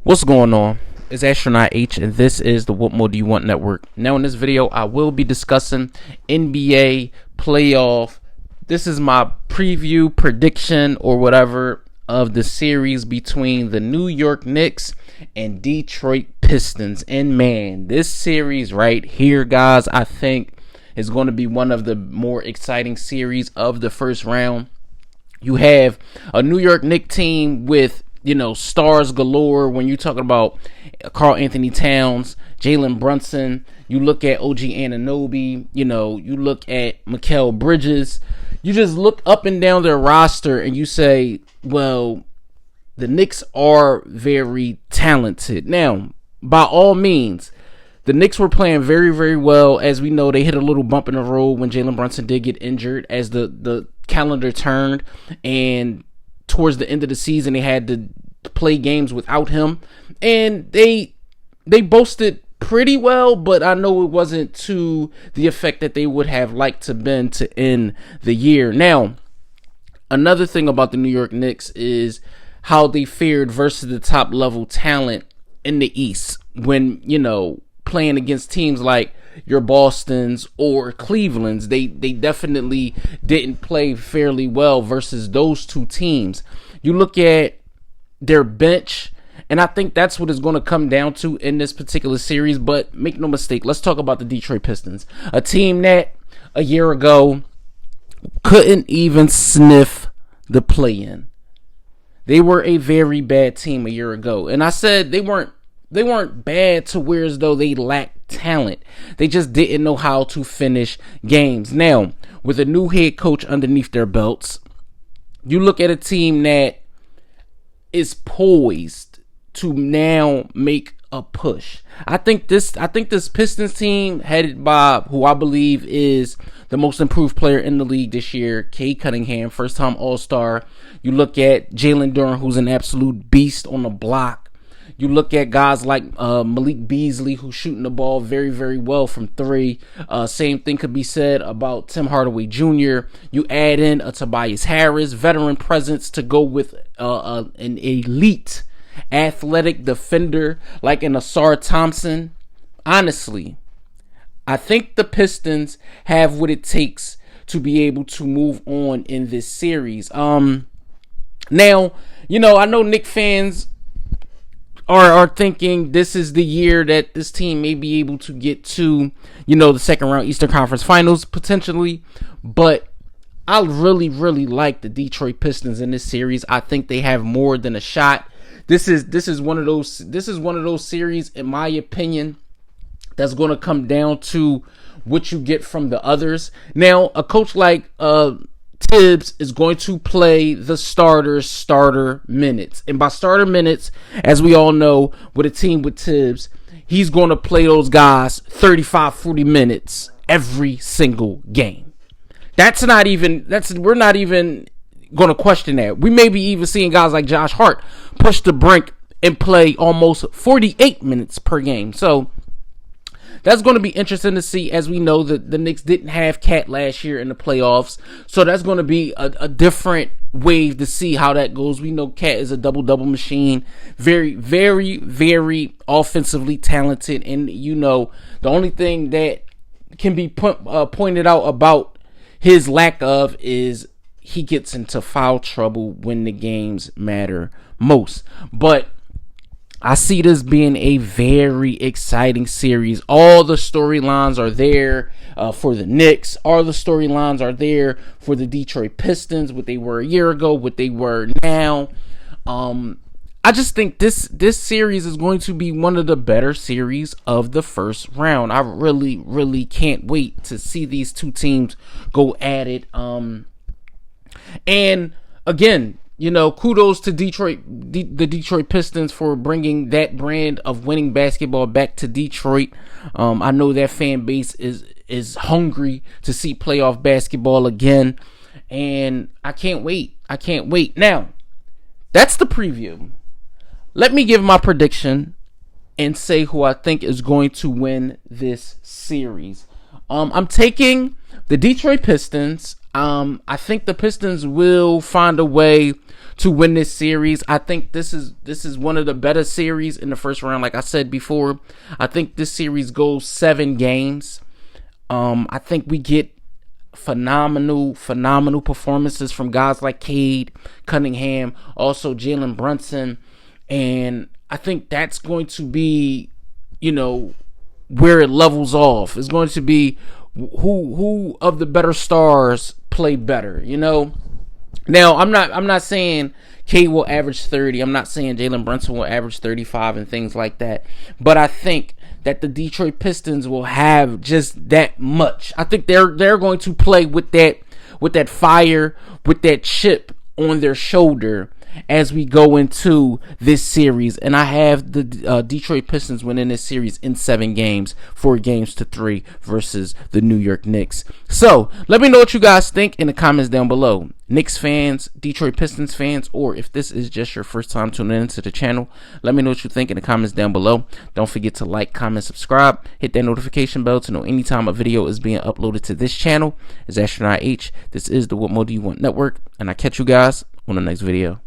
What's going on? It's Astronaut H, and this is the What More Do You Want Network. Now, in this video, I will be discussing NBA playoff. This is my preview, prediction, or whatever of the series between the New York Knicks and Detroit Pistons. And man, this series right here, guys, I think is going to be one of the more exciting series of the first round. You have a New York Knicks team with stars galore. When you're talking about Karl Anthony Towns, Jalen Brunson, you look at OG Anunoby, you look at Mikal Bridges, you just look up and down their roster and you say, well, the Knicks are very talented. Now, by all means, the Knicks were playing very, very well. As we know, they hit a little bump in the road when Jalen Brunson did get injured as the calendar turned, and towards the end of the season, they had to play games without him, and they boasted pretty well, but I know it wasn't to the effect that they would have liked to been to end the year. Now, another thing about the New York Knicks is how they fared versus the top level talent in the East when, playing against teams like your Bostons or Clevelands. They definitely didn't play fairly well versus those two teams. You look at their bench, and I think that's what it's going to come down to in this particular series. But make no mistake, let's talk about the Detroit Pistons, a team that a year ago couldn't even sniff the play-in. They were a very bad team a year ago, and I said they weren't bad to where as though they lacked talent. They just didn't know how to finish games. Now, with a new head coach underneath their belts, you look at a team that is poised to now make a push. I think this Pistons team, headed by who I believe is the most improved player in the league this year, Cade Cunningham, first time All-Star. You look at Jalen Duren, who's an absolute beast on the block. You look at guys like Malik Beasley, who's shooting the ball very, very well from three. Same thing could be said about Tim Hardaway Jr. You add in a Tobias Harris, veteran presence to go with an elite athletic defender like an Asar Thompson. Honestly, I think the Pistons have what it takes to be able to move on in this series. Now, I know Knicks fans are thinking this is the year that this team may be able to get to, the second round Eastern Conference Finals potentially. But I really, really like the Detroit Pistons in this series. I think they have more than a shot. This is one of those series, in my opinion, that's going to come down to what you get from the others. Now, a coach like Tibbs is going to play the starter minutes. And by starter minutes, as we all know, with a team with Tibbs, he's going to play those guys 35, 40 minutes every single game. We're not even going to question that. We may be even seeing guys like Josh Hart push the brink and play almost 48 minutes per game. So that's going to be interesting to see, as we know that the Knicks didn't have Cat last year in the playoffs. So that's going to be a different wave to see how that goes. We know Cat is a double-double machine. Very, very, very offensively talented. And, the only thing that can be pointed out about his lack of is he gets into foul trouble when the games matter most. But I see this being a very exciting series. All the storylines are there for the Knicks. All the storylines are there for the Detroit Pistons, what they were a year ago, what they were now. I just think this series is going to be one of the better series of the first round. I really, really can't wait to see these two teams go at it. And again, kudos to the Detroit Pistons for bringing that brand of winning basketball back to Detroit. I know that fan base is hungry to see playoff basketball again, and I can't wait. Now, that's the preview. Let me give my prediction and say who I think is going to win this series. I'm taking the Detroit Pistons. I think the Pistons will find a way to win this series. I think this is one of the better series in the first round. Like I said before, I think this series goes 7 games. I think we get phenomenal performances from guys like Cade Cunningham, also Jalen Brunson, and I think that's going to be, where it levels off. It's going to be who of the better stars play better. Now I'm not saying Cade will average 30. I'm not saying Jalen Brunson will average 35 and things like that. But I think that the Detroit Pistons will have just that much. I think they're going to play with that fire, with that chip on their shoulder as we go into this series. And I have the Detroit Pistons winning this series in 7 games, 4-3 versus the New York Knicks. So let me know what you guys think in the comments down below. Knicks fans, Detroit Pistons fans, or if this is just your first time tuning into the channel, let me know what you think in the comments down below. Don't forget to like, comment, subscribe, hit that notification bell to know anytime a video is being uploaded to this channel. It's Astronaut H. This is the What More Do You Want Network, and I catch you guys on the next video.